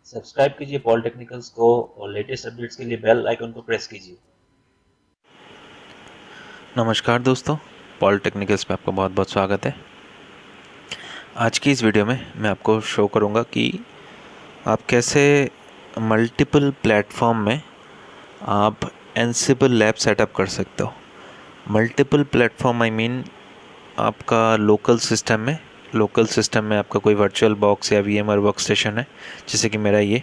Subscribe कीजिए पॉलिटेक्निकल्स को और लेटेस्ट अपडेट्स के लिए बेल आइकन को प्रेस कीजिए। नमस्कार दोस्तों, पॉलिटेक्निकल्स पे आपका बहुत बहुत स्वागत है। आज की इस वीडियो में मैं आपको शो करूँगा कि आप कैसे मल्टीपल प्लेटफॉर्म में आप एनसिबल लैब सेटअप कर सकते हो। मल्टीपल प्लेटफॉर्म आई मीन आपका लोकल सिस्टम में आपका कोई वर्चुअल बॉक्स या VMware वर्क स्टेशन है, जैसे कि मेरा ये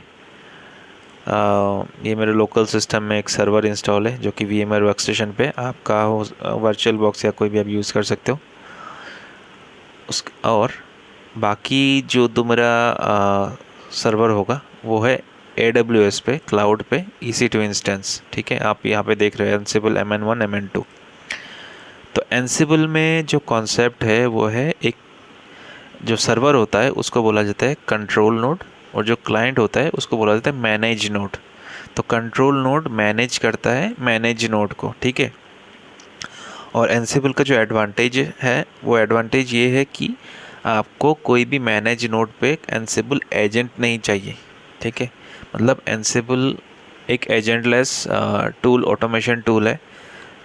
मेरे लोकल सिस्टम में एक सर्वर इंस्टॉल है जो कि VMware वर्क स्टेशन पे आपका वर्चुअल बॉक्स या कोई भी आप यूज़ कर सकते हो। और बाकी जो तो मेरा सर्वर होगा वो है AWS पे, क्लाउड पे EC2 इंस्टेंस। ठीक है, आप यहाँ पे देख रहे हैं एनसिबल MN1 MN2। तो एनसिबल में जो कॉन्सेप्ट है वो है, एक जो सर्वर होता है उसको बोला जाता है कंट्रोल नोड, और जो क्लाइंट होता है उसको बोला जाता है मैनेज नोड। तो कंट्रोल नोड मैनेज करता है मैनेज नोड को। ठीक है, और एनसिबल का जो एडवांटेज है वो एडवांटेज ये है कि आपको कोई भी मैनेज नोड पे एनसिबल एजेंट नहीं चाहिए। ठीक है, मतलब एनसिबल एक एजेंटलेस टूल, ऑटोमेशन टूल है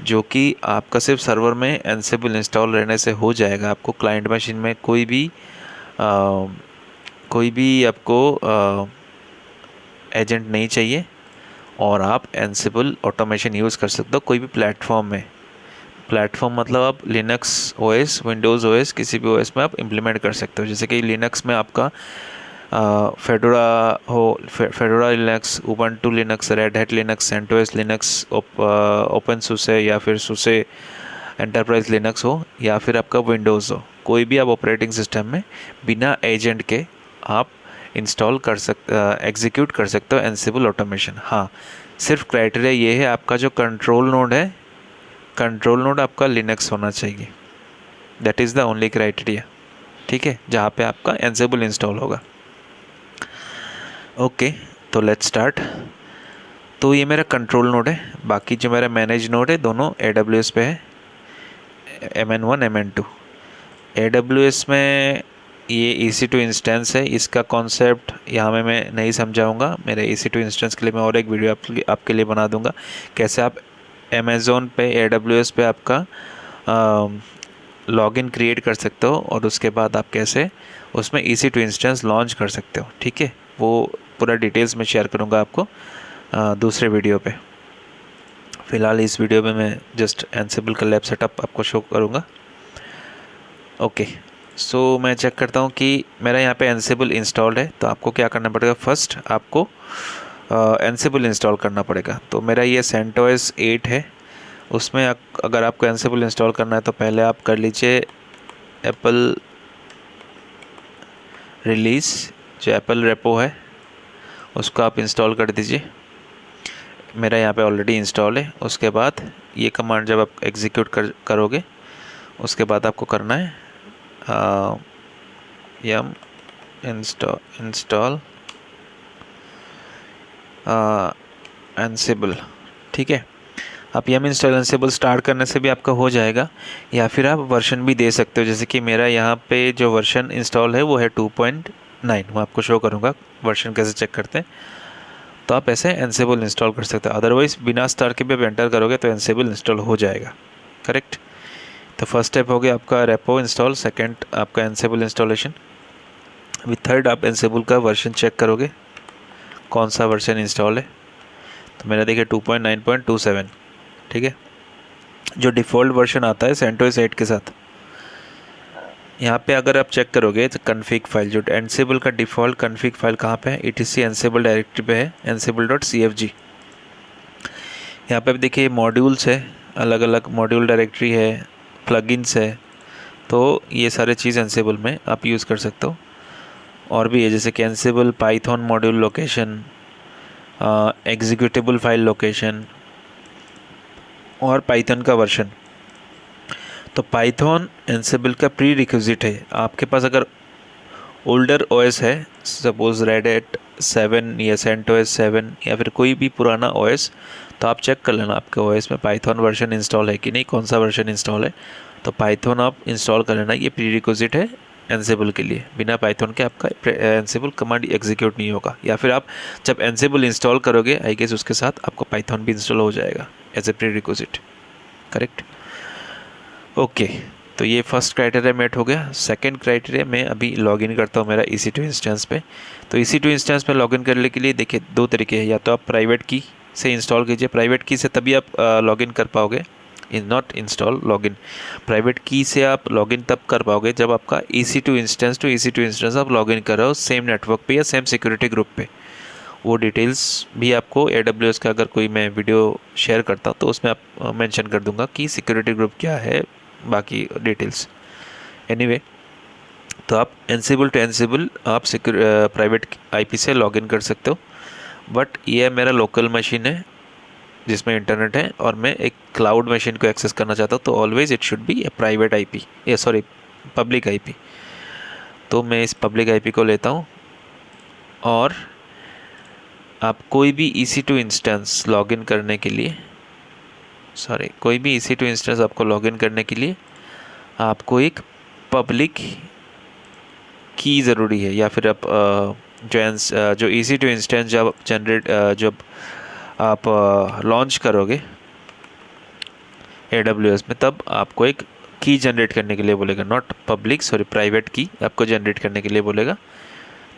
जो कि आपका सिर्फ सर्वर में एनसिबल इंस्टॉल रहने से हो जाएगा। आपको क्लाइंट मशीन में कोई भी आपको एजेंट नहीं चाहिए, और आप एनसिबल ऑटोमेशन यूज़ कर सकते हो कोई भी प्लेटफॉर्म में। प्लेटफॉर्म मतलब आप लिनक्स OS, विंडोज़ OS, किसी भी OS में आप इम्प्लीमेंट कर सकते हो। जैसे कि लिनक्स में आपका Fedora Linux, Ubuntu Linux, Red Hat Linux, CentOS Linux, open SUSE या फिर सुसे एंटरप्राइज लिनक्स हो, या फिर आपका विंडोज़ हो, कोई भी आप ऑपरेटिंग सिस्टम में बिना एजेंट के आप इंस्टॉल कर एग्जीक्यूट कर सकते हो एनसिबल ऑटोमेशन। हाँ, सिर्फ क्राइटेरिया ये है, आपका जो कंट्रोल नोड है, कंट्रोल नोड आपका लिनक्स होना चाहिए। That is the only criteria. ठीक है, जहाँ पे आपका एनसिबल इंस्टॉल होगा। ओके, तो लेट्स स्टार्ट। तो ये मेरा कंट्रोल नोड है, बाकी जो मेरा मैनेज नोड है दोनों AWS पे है, MN1 MN2। AWS में ये EC2 इंस्टेंस है, इसका कॉन्सेप्ट यहाँ में मैं नहीं समझाऊंगा। मेरे EC2 इंस्टेंस के लिए मैं और एक वीडियो आपके लिए बना दूंगा, कैसे आप अमेज़ोन पे, AWS पे आपका लॉगिन क्रिएट कर सकते हो, और उसके बाद आप कैसे उसमें EC2 इंस्टेंस लॉन्च कर सकते हो। ठीक है, वो पूरा डिटेल्स में शेयर करूँगा आपको दूसरे वीडियो पे। फ़िलहाल इस वीडियो में मैं जस्ट एनसिबल का लैब सेटअप आपको शो करूँगा। ओके, सो मैं चेक करता हूँ कि मेरा यहाँ पे एनसिबल इंस्टॉल्ड है। तो आपको क्या करना पड़ेगा, फर्स्ट आपको एनसिबल इंस्टॉल करना पड़ेगा। तो मेरा ये CentOS 8 है, उसमें अगर आपको एनसिबल इंस्टॉल करना है तो पहले आप कर लीजिए एप्पल रिलीज़, जो एप्पल रेपो है उसको आप इंस्टॉल कर दीजिए। मेरा यहाँ पे ऑलरेडी इंस्टॉल है। उसके बाद ये कमांड जब आप एग्जीक्यूट करोगे, उसके बाद आपको करना है यम इंस्टॉल एनसिबल। ठीक है, आप यम इंस्टॉल एनसिबल स्टार्ट करने से भी आपका हो जाएगा, या फिर आप वर्जन भी दे सकते हो। जैसे कि मेरा यहाँ पे जो वर्जन इंस्टॉल है वो है 2.9। मैं आपको शो करूँगा वर्जन कैसे चेक करते हैं। तो आप ऐसे एनसिबल इंस्टॉल कर सकते हो, अदरवाइज़ बिना स्टार के भी आप एंटर करोगे तो एनसिबल इंस्टॉल हो जाएगा। करेक्ट। तो फर्स्ट स्टेप हो गया आपका रेपो इंस्टॉल, सेकंड आपका एनसिबल इंस्टॉलेशन, विथ थर्ड आप एनसिबल का वर्जन चेक करोगे कौन सा वर्जन इंस्टॉल है। तो मेरा देखिए 2.9.27। ठीक है, जो डिफ़ॉल्ट वर्जन आता है CentOS 8 के साथ। यहाँ पे अगर आप चेक करोगे तो कन्फिग फाइल, जो एनसिबल का डिफ़ॉल्ट कन्फिग फाइल कहाँ पे है, etc एनसिबल डायरेक्टरी पे है, ansible.cfg। यहाँ पे देखिए मॉड्यूल्स है, अलग अलग मॉड्यूल डायरेक्टरी है, प्लगइन्स है। तो ये सारे चीज़ एनसिबल में आप यूज़ कर सकते हो। और भी है, जैसे कि एनसिबल Python module location, executable file location, और पाइथन का वर्जन। तो पाइथन एनसिबल का प्री रिक्विजिट है। आपके पास अगर ओल्डर OS है, सपोज रेड हैट 7 या CentOS 7 या फिर कोई भी पुराना OS, तो आप चेक कर लेना आपके OS में पाइथन वर्जन इंस्टॉल है कि नहीं, कौन सा वर्जन इंस्टॉल है। तो पाइथन आप इंस्टॉल कर लेना, ये प्री रिक्विजिट है एनसेबल के लिए। बिना पाइथन के आपका एनसेबल कमांड एग्जीक्यूट नहीं होगा, या फिर आप जब एनसेबल इंस्टॉल करोगे आई गेस उसके साथ आपको पाइथन भी इंस्टॉल हो जाएगा as a prerequisite. Correct, okay. तो ये फर्स्ट क्राइटेरिया मेट हो गया। सेकंड क्राइटेरिया मैं अभी लॉगिन करता हूँ मेरा EC2 इंस्टेंस पे। तो EC2 इंस्टेंस पे लॉगिन करने के लिए देखिए दो तरीके हैं, या तो आप प्राइवेट की से इंस्टॉल कीजिए, प्राइवेट की से तभी आप लॉगिन कर पाओगे, नॉट इंस्टॉल लॉगिन। प्राइवेट की से आप लॉगिन तब कर पाओगे जब आपका EC2 instance to EC2 instance आप लॉगिन कर रहे हो सेम नेटवर्क पे या सेम सिक्योरिटी ग्रुप पे। वो डिटेल्स भी आपको AWS का अगर कोई मैं वीडियो शेयर करता हूँ तो उसमें आप मेंशन कर दूंगा कि सिक्योरिटी ग्रुप क्या है, बाकी डिटेल्स। एनीवे, तो आप एनसेबल टू एनसेबल आप प्राइवेट IP से लॉगिन कर सकते हो। बट ये मेरा लोकल मशीन है जिसमें इंटरनेट है और मैं एक क्लाउड मशीन को एक्सेस करना चाहता हूँ, तो always it should be A private IP, या सॉरी पब्लिक IP। तो मैं इस पब्लिक IP को लेता हूँ और आप कोई भी EC2 इंस्टेंस लॉगिन करने के लिए, कोई भी EC2 इंस्टेंस आपको लॉगिन करने के लिए आपको एक पब्लिक की ज़रूरी है, या फिर आप जो EC2 इंस्टेंस जब आप लॉन्च करोगे AWS में, तब आपको एक की जनरेट करने के लिए बोलेगा, नॉट पब्लिक, प्राइवेट की आपको जनरेट करने के लिए बोलेगा।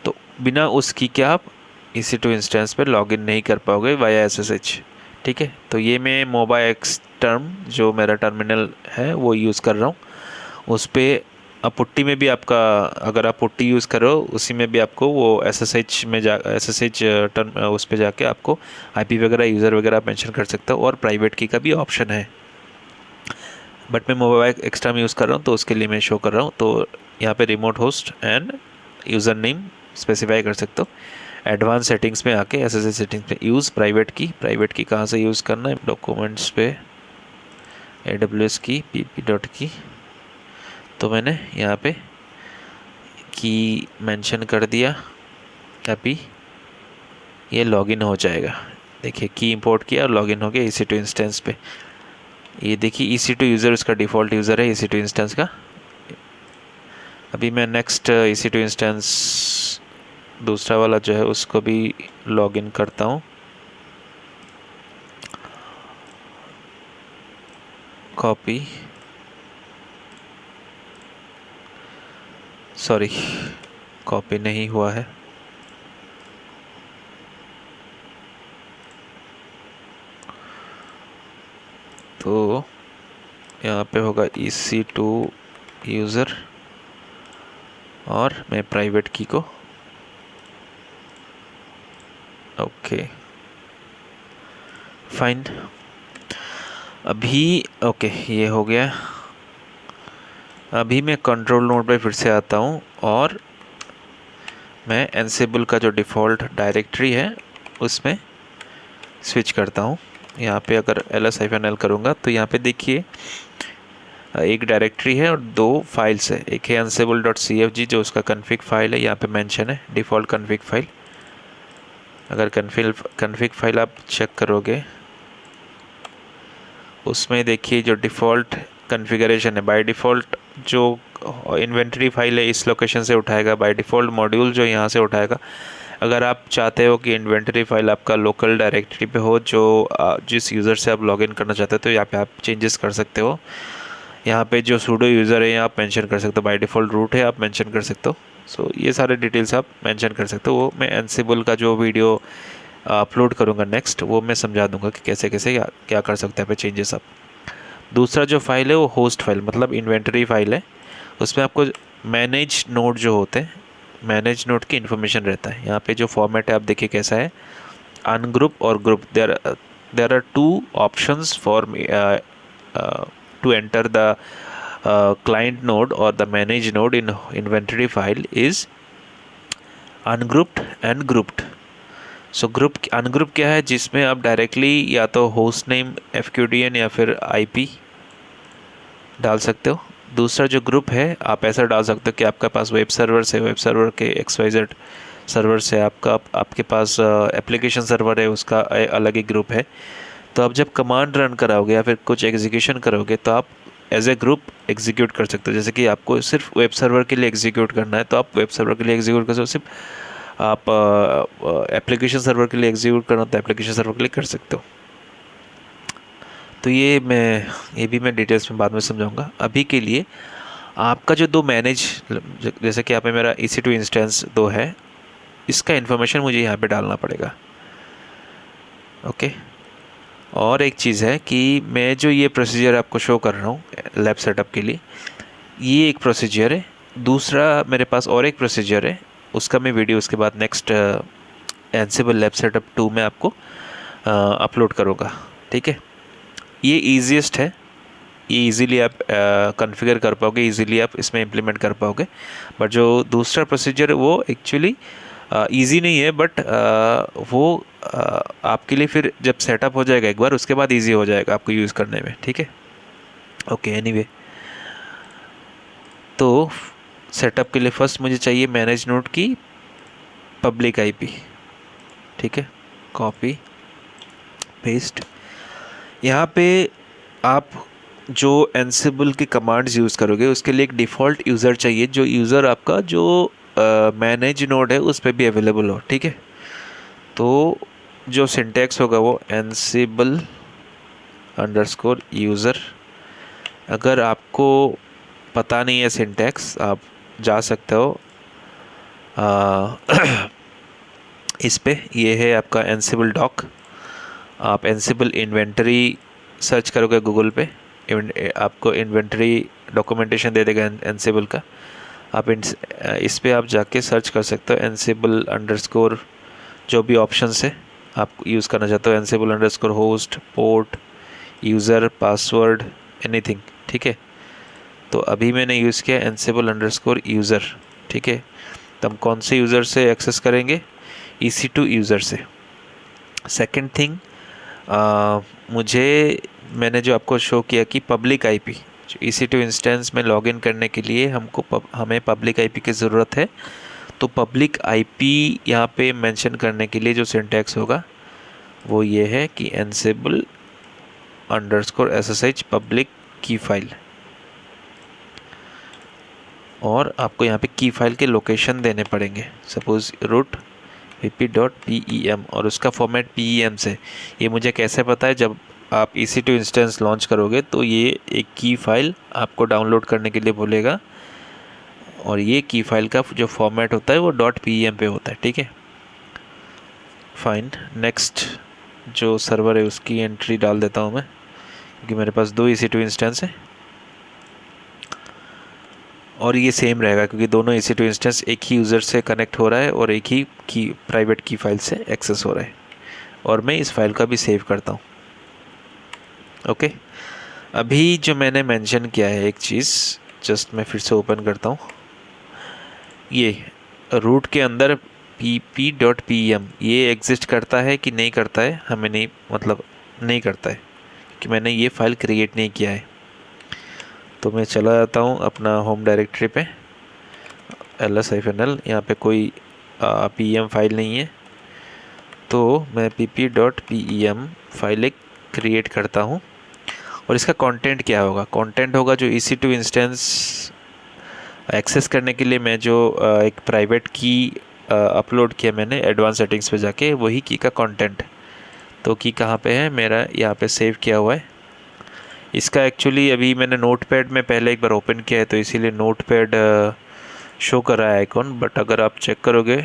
तो बिना उस की के आप EC2 इंस्टेंस पे लॉगिन नहीं कर पाओगे वाया SSH। ठीक है, तो ये मैं MobaX टर्म जो मेरा टर्मिनल है वो यूज़ कर रहा हूँ। उस पर आप पुट्टी में भी आपका, अगर आप पुट्टी यूज़ करो उसी में भी आपको वो SSH में SSH टर्म उस पर जाके आपको IP वगैरह यूज़र वगैरह आप मेंशन कर सकते हो, और प्राइवेट की का भी ऑप्शन है। बट मैं MobaX टर्म यूज़ कर रहा हूँ तो उसके लिए मैं शो कर रहा हूँ। तो यहाँ पे remote host end user name specify कर सकते हो। एडवांस सेटिंग्स में आके SSH सेटिंग्स में यूज़ प्राइवेट की कहाँ से यूज़ करना है, डॉक्यूमेंट्स पे AWS की pp.key। तो मैंने यहाँ पे की मेंशन कर दिया, अभी ये लॉगिन हो जाएगा। देखिए की इंपोर्ट किया और लॉगिन हो गया EC2 इंस्टेंस पे। ये देखिए EC2 यूज़र उसका डिफ़ॉल्ट यूज़र है EC2 इंस्टेंस का। अभी मैं नेक्स्ट EC2 इंस्टेंस दूसरा वाला जो है उसको भी लॉगिन करता हूँ। कॉपी, सॉरी कॉपी नहीं हुआ है, तो यहाँ पे होगा EC2 यूज़र और मैं प्राइवेट की को, ओके फाइन। अभी ओके ये हो गया। अभी मैं कंट्रोल नोड पे फिर से आता हूँ और मैं एनसेबल का जो डिफ़ॉल्ट डायरेक्टरी है उसमें स्विच करता हूँ। यहाँ पे अगर ls-l करूँगा तो यहाँ पे देखिए एक डायरेक्टरी है और दो फाइल्स है। एक है ansible.cfg जो उसका कन्फिग फाइल है, यहाँ पे मेंशन है डिफ़ॉल्ट कन्फिग फाइल। अगर कन्फिग फाइल आप चेक करोगे उसमें देखिए जो डिफ़ॉल्ट कॉन्फ़िगरेशन है, बाय डिफ़ॉल्ट जो इन्वेंटरी फाइल है इस लोकेशन से उठाएगा, बाय डिफ़ॉल्ट मॉड्यूल जो यहाँ से उठाएगा। अगर आप चाहते हो कि इन्वेंटरी फाइल आपका लोकल डायरेक्टरी पे हो जो जिस यूज़र से आप लॉगिन करना चाहते हो, तो यहाँ पे आप चेंजेस कर सकते हो। यहाँ पे जो सूडो यूज़र है आप मेंशन कर सकते हो, बाय डिफ़ॉल्ट रूट है आप मेंशन कर सकते हो। सो ये सारे डिटेल्स आप मेंशन कर सकते हो। वो मैं एनसेबल का जो वीडियो अपलोड करूँगा नेक्स्ट, वो मैं समझा दूंगा कि कैसे कैसे क्या कर सकते हैं पे चेंजेस आप। दूसरा जो फाइल है वो होस्ट फाइल मतलब इन्वेंटरी फाइल है। उसमें आपको मैनेज नोड जो होते हैं, मैनेज नोड की इन्फॉर्मेशन रहता है। यहाँ पे जो फॉर्मेट है आप देखिए कैसा है, अनग्रुप और group. There are two options for to enter the client node or the manage node in inventory file is ungrouped and grouped. So group ungroup क्या है, जिसमें आप डायरेक्टली या तो होस्ट नेम FQDN या फिर IP डाल सकते हो। दूसरा जो ग्रुप है आप ऐसा डाल सकते हो कि आपके पास वेब सर्वर से, वेब सर्वर के XYZ सर्वर से आपके पास एप्लीकेशन सर्वर है उसका अलग ही ग्रुप है। तो आप जब कमांड रन कराओगे या फिर कुछ एग्जीक्यूशन करोगे तो आप एज ए ग्रुप एग्जीक्यूट कर सकते हो। जैसे कि आपको सिर्फ वेब सर्वर के लिए एग्जीक्यूट करना है तो आप वेब सर्वर के लिए एग्जीक्यूट कर सकते हो, सिर्फ आप एप्लीकेशन सर्वर के लिए एग्जीक्यूट करना तो एप्लीकेशन सर्वर के लिए कर सकते हो। तो ये भी मैं डिटेल्स में बाद में समझाऊंगा। अभी के लिए आपका जो दो मैनेज, जैसे कि यहाँ पे मेरा EC2 इंस्टेंस 2 है, इसका इन्फॉर्मेशन मुझे यहाँ पे डालना पड़ेगा। ओके। और एक चीज़ है कि मैं जो ये प्रोसीजर आपको शो कर रहा हूँ लैब सेटअप के लिए, ये एक प्रोसीजर है। दूसरा मेरे पास और एक प्रोसीजर है, उसका मैं वीडियो उसके बाद नेक्स्ट एंसिबल लैब सेटअप 2 में आपको अपलोड करूँगा। ठीक है, ये ईजीएस्ट है, ये इजीली आप कॉन्फ़िगर कर पाओगे, इजीली आप इसमें इम्प्लीमेंट कर पाओगे। बट जो दूसरा प्रोसीजर है वो एक्चुअली ईजी नहीं है, बट वो आपके लिए फिर जब सेटअप हो जाएगा एक बार, उसके बाद ईजी हो जाएगा आपको यूज़ करने में। ठीक है, ओके। एनीवे, तो सेटअप के लिए फर्स्ट मुझे चाहिए मैनेज नोड की पब्लिक IP। ठीक है, कॉपी पेस्ट। यहाँ पे आप जो एंसिबल की कमांड्स यूज़ करोगे उसके लिए एक डिफ़ॉल्ट यूज़र चाहिए, जो यूज़र आपका जो मैनेज नोड है उस पर भी अवेलेबल हो। ठीक है, तो जो सिंटैक्स होगा वो एंसिबल अंडरस्कोर यूज़र। अगर आपको पता नहीं है सिंटैक्स, आप जा सकते हो इस पे, ये है आपका एंसिबल डॉक। आप एंसिबल इन्वेंटरी सर्च करोगे गूगल पे, आपको इन्वेंटरी डॉक्यूमेंटेशन दे देगा एंसिबल का। आप इस पे आप जाके सर्च कर सकते हो एंसिबल अंडरस्कोर, जो भी ऑप्शंस है आप यूज़ करना चाहते हो, Ansible underscore host, port, user, password, anything. ठीक है, तो अभी मैंने यूज़ किया एंसिबल अंडरस्कोर यूज़र। ठीक है, तो हम कौन से यूज़र से एक्सेस करेंगे? EC2 यूज़र से। सेकंड थिंग, मैंने जो आपको शो किया कि पब्लिक IP, जो EC2 इंस्टेंस में लॉगिन करने के लिए हमें पब्लिक IP की ज़रूरत है। तो पब्लिक IP यहाँ पे मेंशन करने के लिए जो सिंटैक्स होगा वो ये है कि एंसिबल अंडरस्कोर SSH पब्लिक की फाइल, और आपको यहाँ पे की फाइल के लोकेशन देने पड़ेंगे। सपोज़ रूट vp.pem, और उसका फॉर्मेट PEM से। ये मुझे कैसे पता है? जब आप EC2 इंस्टेंस लॉन्च करोगे तो ये एक की फाइल आपको डाउनलोड करने के लिए बोलेगा, और ये की फाइल का जो फॉर्मेट होता है वो .pem पे होता है। ठीक है, फाइन। नेक्स्ट जो सर्वर है उसकी एंट्री डाल देता हूँ मैं, क्योंकि मेरे पास 2 EC2 इंस्टेंस है, और ये सेम रहेगा क्योंकि दोनों EC2 इंस्टेंस एक ही यूज़र से कनेक्ट हो रहा है और एक ही प्राइवेट की फाइल से एक्सेस हो रहा है। और मैं इस फाइल का भी सेव करता हूँ। ओके, अभी जो मैंने मेंशन किया है एक चीज़, जस्ट मैं फिर से ओपन करता हूँ। ये रूट के अंदर pp.pem ये एग्जिस्ट करता है कि नहीं करता है, हमें नहीं करता है, क्योंकि मैंने ये फ़ाइल क्रिएट नहीं किया है। तो मैं चला जाता हूँ अपना होम डायरेक्टरी पे, ls-l, यहाँ पे कोई pem फाइल नहीं है, तो मैं pp.pem फाइल एक क्रिएट करता हूँ। और इसका कंटेंट क्या होगा? कंटेंट होगा जो EC2 इंस्टेंस एक्सेस करने के लिए मैं जो एक प्राइवेट की अपलोड किया मैंने एडवांस सेटिंग्स पे जाके, वही की का कंटेंट। तो की कहाँ पे है? मेरा यहाँ पे सेव किया हुआ है। इसका एक्चुअली अभी मैंने नोटपैड में पहले एक बार ओपन किया है, तो इसीलिए नोटपैड शो कर रहा है आइकॉन। बट अगर आप चेक करोगे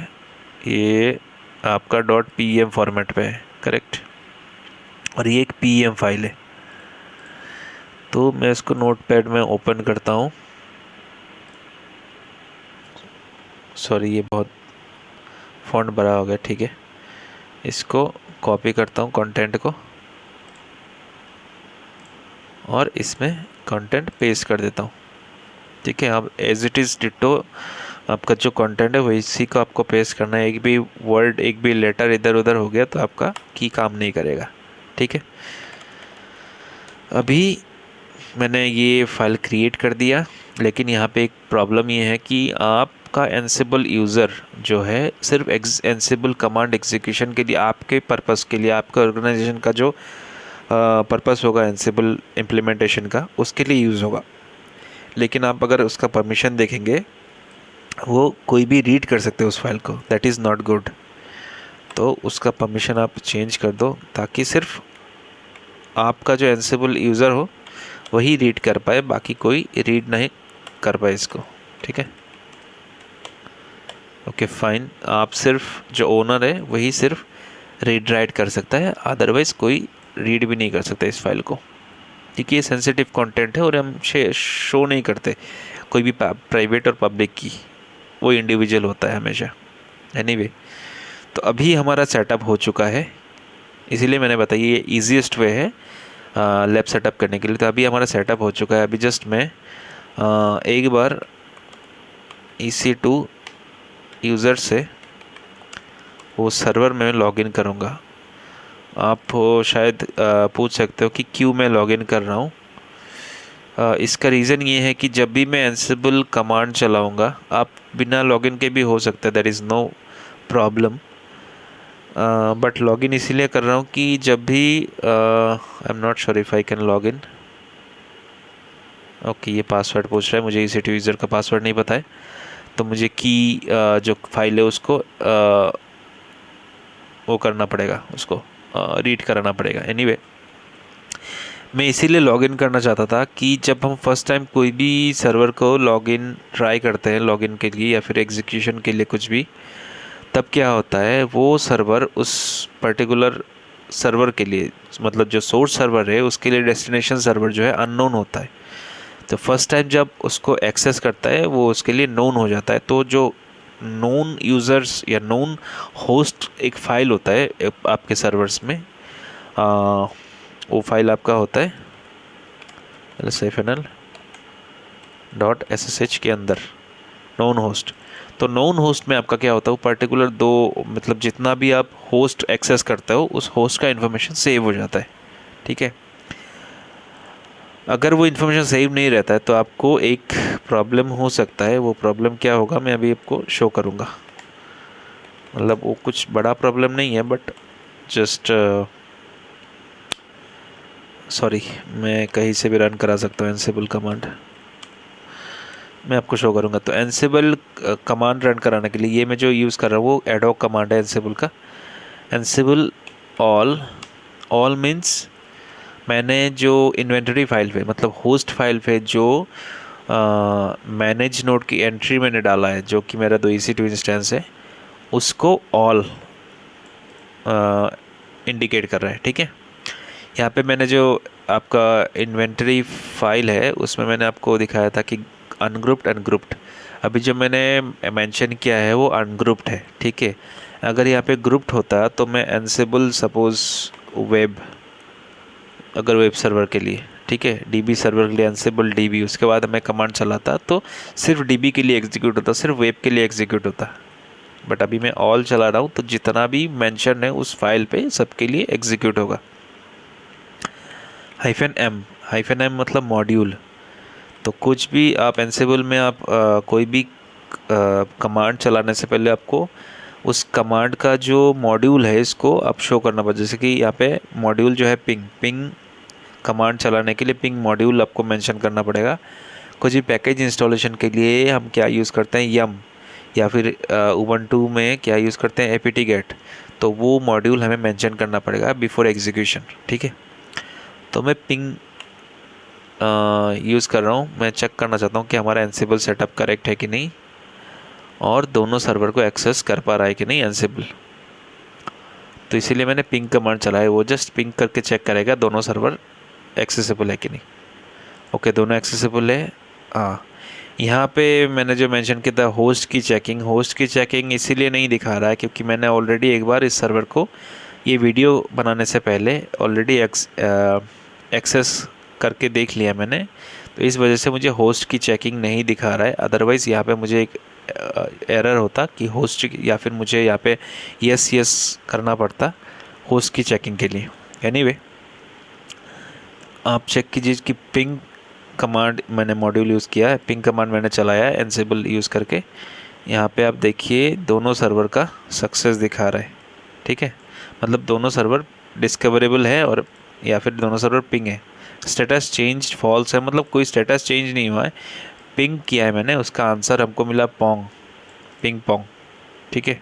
ये आपका .pem फॉर्मेट पे है, करेक्ट, और ये एक pem फाइल है। तो मैं इसको नोटपैड में ओपन करता हूँ। सॉरी, ये बहुत फॉन्ट बड़ा हो गया। ठीक है, इसको कॉपी करता हूँ कंटेंट को, और इसमें कंटेंट पेस्ट कर देता हूँ। ठीक है, अब एज इट इज़ डिट्टो आपका जो कंटेंट है वही इसी को आपको पेस्ट करना है। एक भी वर्ड, एक भी लेटर इधर उधर हो गया तो आपका की काम नहीं करेगा। ठीक है, अभी मैंने ये फाइल क्रिएट कर दिया, लेकिन यहाँ पे एक प्रॉब्लम ये है कि आपका एंसिबल यूज़र जो है सिर्फ एंसिबल कमांड एग्जीक्यूशन के लिए, आपके पर्पस के लिए, आपके ऑर्गेनाइजेशन का जो पर्पस होगा एंसिबल इम्प्लीमेंटेशन का, उसके लिए यूज़ होगा। लेकिन आप अगर उसका परमिशन देखेंगे, वो कोई भी रीड कर सकते हो उस फाइल को, दैट इज़ नॉट गुड। तो उसका परमिशन आप चेंज कर दो ताकि सिर्फ आपका जो एंसिबल यूज़र हो वही रीड कर पाए, बाकी कोई रीड नहीं कर पाए इसको, ठीक है। ओके फाइन, आप सिर्फ जो ओनर है वही सिर्फ रीड राइट कर सकता है, अदरवाइज़ कोई रीड भी नहीं कर सकता इस फाइल को, क्योंकि ये सेंसिटिव कंटेंट है और हम शो नहीं करते कोई भी प्राइवेट और पब्लिक की, वो इंडिविजुअल होता है हमेशा। एनीवे, तो अभी हमारा सेटअप हो चुका है, इसीलिए मैंने बताया ये ईजीएस्ट वे है लैब सेटअप करने के लिए। तो अभी हमारा सेटअप हो चुका है। अभी जस्ट मैं एक बार EC2 यूज़र से वो सर्वर में लॉगिन करूँगा। आप शायद पूछ सकते हो कि क्यों मैं लॉगिन कर रहा हूँ। इसका रीज़न ये है कि जब भी मैं एंसिबल कमांड चलाऊँगा, आप बिना लॉगिन के भी हो सकता है, that is no problem. But login इसीलिए कर रहा हूँ कि जब भी I am not sure if I can login. Okay, ये पासवर्ड पूछ रहा है, मुझे EC2 यूज़र का पासवर्ड नहीं पता है, तो मुझे की जो फाइल है उसको वो करना पड़ेगा, उसको रीड कराना पड़ेगा। एनीवे, मैं इसीलिए लॉगिन करना चाहता था कि जब हम फर्स्ट टाइम कोई भी सर्वर को लॉगिन ट्राई करते हैं लॉगिन के लिए या फिर एग्जीक्यूशन के लिए कुछ भी, तब क्या होता है वो सर्वर उस पर्टिकुलर सर्वर के लिए, मतलब जो सोर्स सर्वर है उसके लिए डेस्टिनेशन सर्वर जो है अननोन होता है। तो फर्स्ट टाइम जब उसको एक्सेस करता है वो उसके लिए नोन हो जाता है। तो जो नोन यूज़र्स या नोन होस्ट एक फ़ाइल होता है आपके सर्वर्स में, वो फाइल आपका होता है lsfnl.ssh के अंदर नोन होस्ट। तो नोन होस्ट में आपका क्या होता है, वो पर्टिकुलर दो, मतलब जितना भी आप होस्ट एक्सेस करते हो उस होस्ट का इन्फॉर्मेशन सेव हो जाता है, ठीक है। अगर वो इन्फॉर्मेशन सेव नहीं रहता है तो आपको एक प्रॉब्लम हो सकता है। वो प्रॉब्लम क्या होगा मैं अभी आपको शो करूँगा। मतलब वो कुछ बड़ा प्रॉब्लम नहीं है, बट जस्ट सॉरी, मैं कहीं से भी रन करा सकता हूँ एंसिबल कमांड, मैं आपको शो करूँगा। तो एंसिबल कमांड रन कराने के लिए ये मैं जो यूज़ कर रहा हूँ वो एडॉक कमांड है एंसिबल का। एंसिबल ऑल मीन्स मैंने जो इन्वेंटरी फाइल पे, मतलब होस्ट फाइल पे जो मैनेज नोड की एंट्री मैंने डाला है, जो कि मेरा 2 EC2 इंस्टेंस है, उसको ऑल इंडिकेट कर रहा है, ठीक है। यहाँ पे मैंने जो आपका इन्वेंटरी फाइल है उसमें मैंने आपको दिखाया था कि अनग्रुप्ड। अभी जो मैंने मेंशन किया है वो अनग्रुप्ड है, ठीक है। अगर यहाँ पे ग्रुप्ड होता तो मैं एंसिबल सपोज वेब, अगर वेब सर्वर के लिए, ठीक है, DB सर्वर के लिए एंसिबल DB, उसके बाद मैं कमांड चलाता तो सिर्फ DB के लिए एग्जीक्यूट होता, सिर्फ वेब के लिए एग्जीक्यूट होता। बट अभी मैं ऑल चला रहा हूँ तो जितना भी मेंशन है उस फाइल पे सबके लिए एग्जीक्यूट होगा। -m मतलब मॉड्यूल। तो कुछ भी आप एंसिबल में आप कोई भी कमांड चलाने से पहले आपको उस कमांड का जो मॉड्यूल है इसको आप शो करना पड़ेगा। जैसे कि यहाँ पे मॉड्यूल जो है पिंग कमांड चलाने के लिए पिंग मॉड्यूल आपको मेंशन करना पड़ेगा। कुछ भी पैकेज इंस्टॉलेशन के लिए हम क्या यूज़ करते हैं, यम, या फिर उबंटू में क्या यूज़ करते हैं, apt-get। तो वो मॉड्यूल हमें मेंशन करना पड़ेगा बिफोर एग्जीक्यूशन, ठीक है। तो मैं पिंग यूज़ कर रहा हूँ, मैं चेक करना चाहता हूँ कि हमारा एंसिबल सेटअप करेक्ट है कि नहीं और दोनों सर्वर को एक्सेस कर पा रहा है कि नहीं एंसिबल। तो इसीलिए मैंने पिंग कमांड चलाया, वो जस्ट पिंग करके चेक करेगा दोनों सर्वर एक्सेसिबल है कि नहीं। ओके, दोनों एक्सेसिबल है। हाँ, यहाँ पे मैंने जो मेंशन किया था होस्ट की चेकिंग इसीलिए नहीं दिखा रहा है क्योंकि मैंने ऑलरेडी एक बार इस सर्वर को ये वीडियो बनाने से पहले ऑलरेडी एक्सेस करके देख लिया मैंने, तो इस वजह से मुझे होस्ट की चेकिंग नहीं दिखा रहा है। अदरवाइज़ यहाँ पे मुझे एक एरर होता कि होस्ट, या फिर मुझे यहाँ पे यस करना पड़ता होस्ट की चेकिंग के लिए। एनीवे, आप चेक कीजिए कि पिंग कमांड मैंने मॉड्यूल यूज़ किया है, पिंग कमांड मैंने चलाया है एंसिबल यूज़ करके। यहाँ पे आप देखिए दोनों सर्वर का सक्सेस दिखा रहा है, ठीक है। मतलब दोनों सर्वर डिस्कवरेबल है और या फिर दोनों सर्वर पिंग है। स्टेटस चेंज फॉल्स है, मतलब कोई स्टेटस चेंज नहीं हुआ है, पिंग किया है मैंने, उसका आंसर हमको मिला पोंग, पिंग पोंग, ठीक है।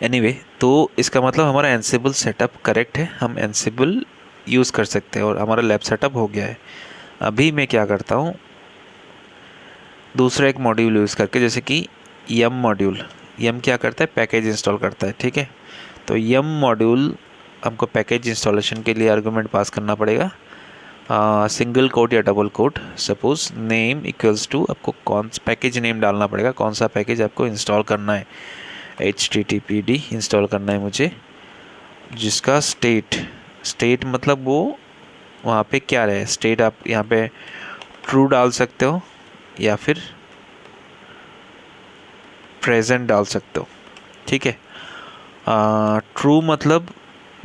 एनीवे तो इसका मतलब हमारा एनसिबल सेटअप करेक्ट है, हम एनसिबल यूज़ कर सकते हैं और हमारा लैब सेटअप हो गया है। अभी मैं क्या करता हूँ, दूसरा एक मॉड्यूल यूज़ करके, जैसे कि यम मॉड्यूल, यम क्या करता है, पैकेज इंस्टॉल करता है, ठीक है। तो यम मॉड्यूल हमको पैकेज इंस्टॉलेशन के लिए आर्गुमेंट पास करना पड़ेगा, सिंगल कोट या double quote. Suppose name equals to, आपको कौन सा पैकेज नेम डालना पड़ेगा, कौन सा पैकेज आपको इंस्टॉल करना है, HTTPD इंस्टॉल करना है मुझे, जिसका स्टेट मतलब वो वहाँ पे क्या रहे, स्टेट आप यहाँ पे ट्रू डाल सकते हो या फिर प्रेजेंट डाल सकते हो, ठीक है। ट्रू मतलब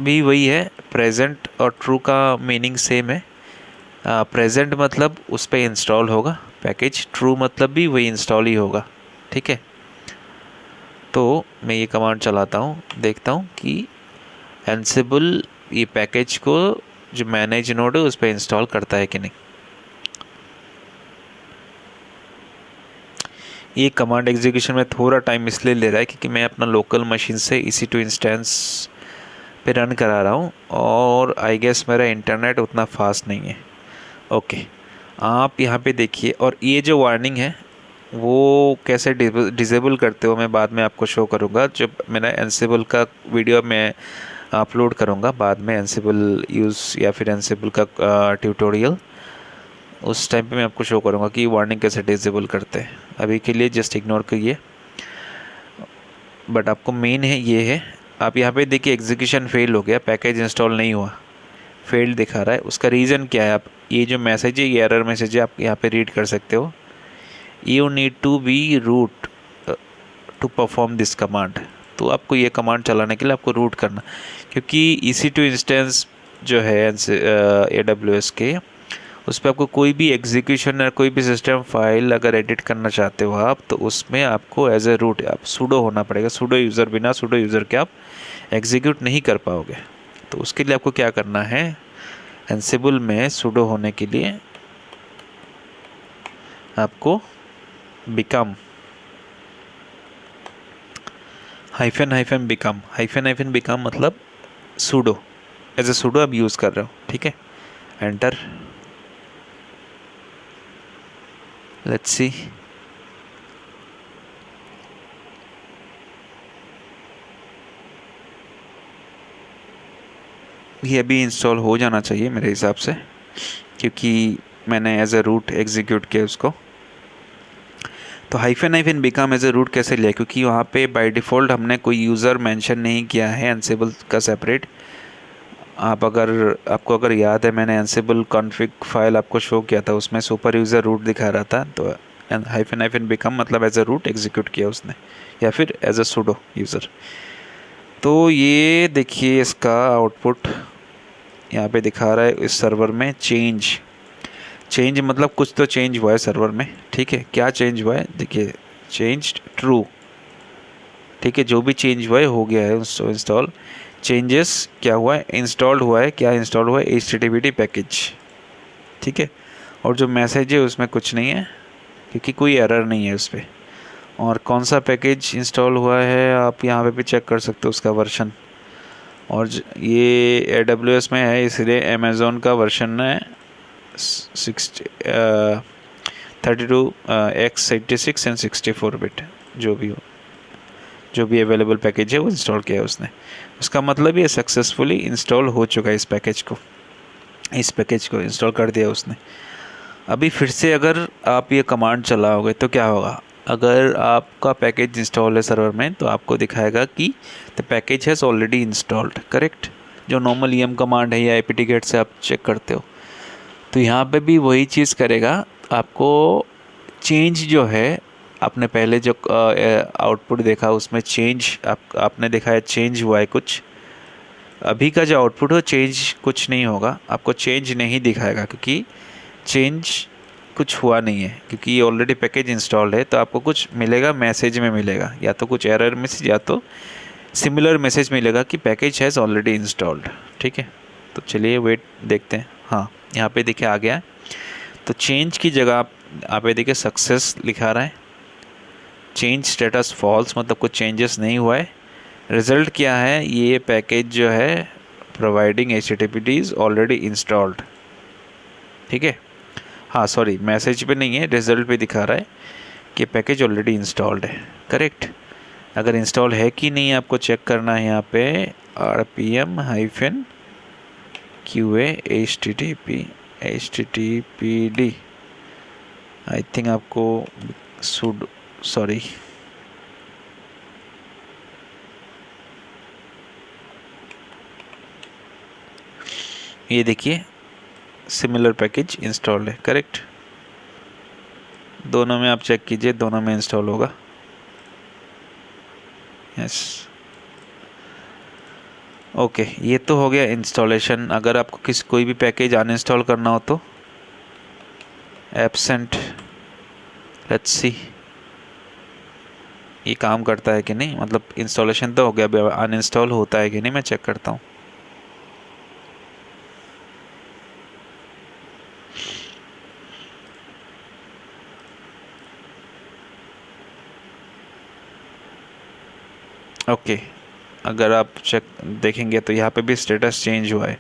भी वही है, प्रेजेंट और ट्रू का मीनिंग सेम है। प्रेजेंट मतलब उस पर इंस्टॉल होगा पैकेज, ट्रू मतलब भी वही इंस्टॉल ही होगा, ठीक है। तो मैं ये कमांड चलाता हूँ, देखता हूँ कि एनसिबल ये पैकेज को जो मैनेज नोड है उस पर इंस्टॉल करता है कि नहीं। ये कमांड एग्जीक्यूशन में थोड़ा टाइम इसलिए ले रहा है क्योंकि मैं अपना लोकल मशीन से EC2 इंस्टेंस पे रन करा रहा हूँ और आई गेस मेरा इंटरनेट उतना फास्ट नहीं है। ओके, आप यहाँ पे देखिए, और ये जो वार्निंग है वो कैसे डिसेबल करते हो मैं बाद में आपको शो करूँगा, जब मेरा एनसिबल का वीडियो मैं अपलोड करूँगा बाद में, एनसिबल यूज़ या फिर एनसिबल का ट्यूटोरियल, उस टाइम पे मैं आपको शो करूँगा कि वार्निंग कैसे डिसेबल करते हैं। अभी के लिए जस्ट इग्नोर करिए, बट आपको मेन है ये है। आप यहाँ पे देखिए एग्जीक्यूशन फेल हो गया, पैकेज इंस्टॉल नहीं हुआ, फेल्ड दिखा रहा है। उसका रीज़न क्या है, आप ये जो मैसेज है, ये एरर मैसेज है, आप यहाँ पे रीड कर सकते हो, you need to be root to perform this command. तो आपको ये कमांड चलाने के लिए आपको रूट करना, क्योंकि EC2 इंस्टेंस जो है AWS के, उस पर आपको कोई भी एग्जीक्यूशन या कोई भी सिस्टम फाइल अगर एडिट करना चाहते हो आप, तो उसमें आपको एज ए रूट आप सूडो होना पड़ेगा, सूडो यूज़र, बिना सूडो यूज़र के आप एग्जीक्यूट नहीं कर पाओगे। तो उसके लिए आपको क्या करना है, एनसिबल में सूडो होने के लिए आपको बिकम हाइफन बिकम मतलब सूडो, एज ए सूडो आप यूज़ कर रहे हो, ठीक है। एंटर, लेट्स सी, ये अभी इंस्टॉल हो जाना चाहिए मेरे हिसाब से, क्योंकि मैंने एज ए रूट एग्जीक्यूट किया उसको। तो hyphen become as a root कैसे लिया, क्योंकि वहाँ पे बाय डिफ़ॉल्ट हमने कोई यूज़र मेंशन नहीं किया है एनसिबल का सेपरेट। आपको अगर याद है, मैंने एनसिबल कॉन्फ़िग फाइल आपको शो किया था, उसमें सुपर यूज़र रूट दिखा रहा था। तो हाइफन बिकम मतलब एज ए रूट एग्जीक्यूट किया उसने, या फिर एज ए सूडो यूज़र। तो ये देखिए इसका आउटपुट यहाँ पे दिखा रहा है, इस सर्वर में चेंज मतलब कुछ तो चेंज हुआ है सर्वर में, ठीक है। क्या चेंज हुआ है, देखिए, चेंज ट्रू, ठीक है। जो भी चेंज हुआ है हो गया है इंस्टॉल। चेंजेस क्या हुआ है, इंस्टॉल्ड हुआ है, क्या इंस्टॉल हुआ है, HTTPD पैकेज, ठीक है। और जो मैसेज है उसमें कुछ नहीं है, क्योंकि कोई एरर नहीं है उस पर। और कौन सा पैकेज इंस्टॉल हुआ है आप यहाँ पे भी चेक कर सकते हो उसका वर्जन। और ये AWS में है, इसलिए अमेज़ोन का वर्जन है 32x86 एंड 64 बिट, जो भी अवेलेबल पैकेज है वो इंस्टॉल किया है उसने। उसका मतलब ये सक्सेसफुली इंस्टॉल हो चुका है, इस पैकेज को इंस्टॉल कर दिया उसने। अभी फिर से अगर आप ये कमांड चलाओगे तो क्या होगा, अगर आपका पैकेज इंस्टॉल है सर्वर में तो आपको दिखाएगा कि the package has already installed, correct. जो नॉर्मल EM कमांड है या apt-get से आप चेक करते हो, तो यहाँ पे भी वही चीज़ करेगा। आपको चेंज जो है, आपने पहले जो आउटपुट देखा उसमें चेंज आपने देखा है, चेंज हुआ है कुछ। अभी का जो आउटपुट हो, चेंज कुछ नहीं होगा, आपको चेंज नहीं दिखाएगा, क्योंकि चेंज कुछ हुआ नहीं है, क्योंकि ये ऑलरेडी पैकेज इंस्टॉल्ड है। तो आपको कुछ मिलेगा, मैसेज में मिलेगा, या तो कुछ एरर मैसेज या तो सिमिलर मैसेज मिलेगा कि पैकेज हैज़ ऑलरेडी इंस्टॉल्ड। ठीक है, तो चलिए वेट देखते हैं। हाँ, यहाँ पे देखिए आ गया है। तो चेंज की जगह आप ये देखिए सक्सेस लिखा रहा है, चेंज स्टेटस फॉल्स, मतलब कुछ चेंजेस नहीं हुआ है। रिज़ल्ट क्या है, ये पैकेज जो है providing HTTPD is already installed. ठीक है, हाँ सॉरी, मैसेज पे नहीं है, रिज़ल्ट पे दिखा रहा है कि पैकेज ऑलरेडी इंस्टॉल्ड है। करेक्ट। अगर इंस्टॉल है कि नहीं आपको चेक करना है यहाँ पे RPM-QA HTTPD आई थिंक आपको सॉरी ये देखिए सिमिलर पैकेज इंस्टॉल्ड है। करेक्ट, दोनों में आप चेक कीजिए, दोनों में इंस्टॉल होगा। यस, ओके, ये तो हो गया इंस्टॉलेशन। अगर आपको कोई भी पैकेज अनइंस्टॉल करना हो तो एब्सेंट, लेट्स सी ये काम करता है कि नहीं, मतलब इंस्टॉलेशन तो हो गया, अनइंस्टॉल होता है कि नहीं मैं चेक करता हूँ। ओके, अगर आप चेक देखेंगे तो यहाँ पे भी स्टेटस चेंज हुआ है।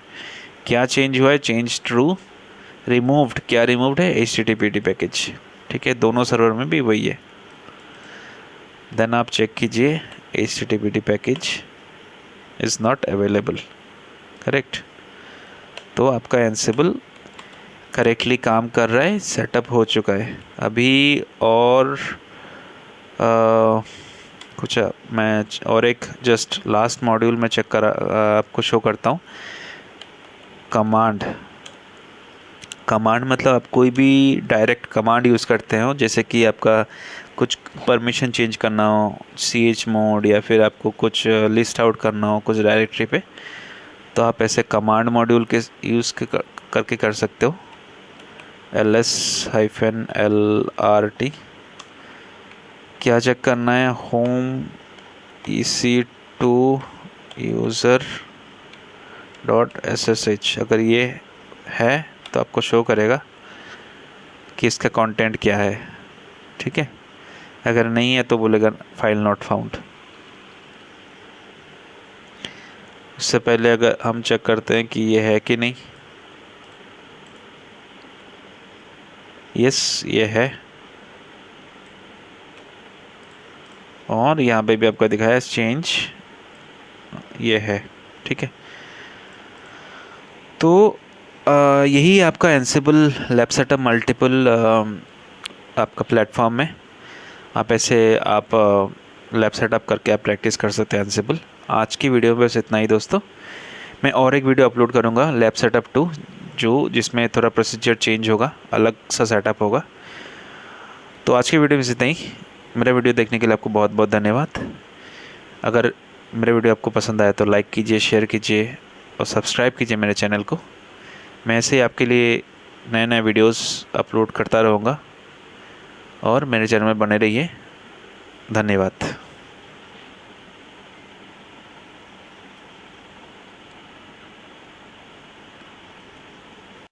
क्या चेंज हुआ है, चेंज ट्रू, रिमूव्ड, क्या रिमूव्ड है, HTTPD पैकेज। ठीक है, दोनों सर्वर में भी वही है। देन आप चेक कीजिए HTTPD package is not available. Correct, तो आपका एंसिबल करेक्टली काम कर रहा है, सेटअप हो चुका है अभी। और कुछ मैं और एक जस्ट लास्ट मॉड्यूल में चेक करा आपको शो करता हूँ। कमांड मतलब आप कोई भी डायरेक्ट कमांड यूज़ करते हो, जैसे कि आपका कुछ परमिशन चेंज करना हो chmod, या फिर आपको कुछ लिस्ट आउट करना हो कुछ डायरेक्टरी पे, तो आप ऐसे कमांड मॉड्यूल के यूज़ करके कर सकते हो। ls-lrt क्या चेक करना है, होम EC2 user.ssh, अगर ये है तो आपको शो करेगा कि इसका कंटेंट क्या है। ठीक है, अगर नहीं है तो बोलेगा फाइल नॉट फाउंड। उससे पहले अगर हम चेक करते हैं कि ये है कि नहीं, यस ये है, और यहाँ पे भी आपका दिखाया चेंज, ये है। ठीक है, तो यही आपका एंसिबल लैब सेटअप मल्टीपल आपका प्लेटफॉर्म में आप ऐसे आप लैब सेटअप करके आप प्रैक्टिस कर सकते हैं एंसिबल। आज की वीडियो में बस इतना ही दोस्तों। मैं और एक वीडियो अपलोड करूँगा लैब सेटअप 2, जिसमें थोड़ा प्रोसीजर चेंज होगा, अलग सा सेटअप होगा। तो आज की वीडियो में इतना ही। मेरा वीडियो देखने के लिए आपको बहुत बहुत धन्यवाद। अगर मेरा वीडियो आपको पसंद आया तो लाइक कीजिए, शेयर कीजिए और सब्सक्राइब कीजिए मेरे चैनल को। मैं ऐसे ही आपके लिए नए नए वीडियोस अपलोड करता रहूँगा और मेरे चैनल में बने रहिए। धन्यवाद।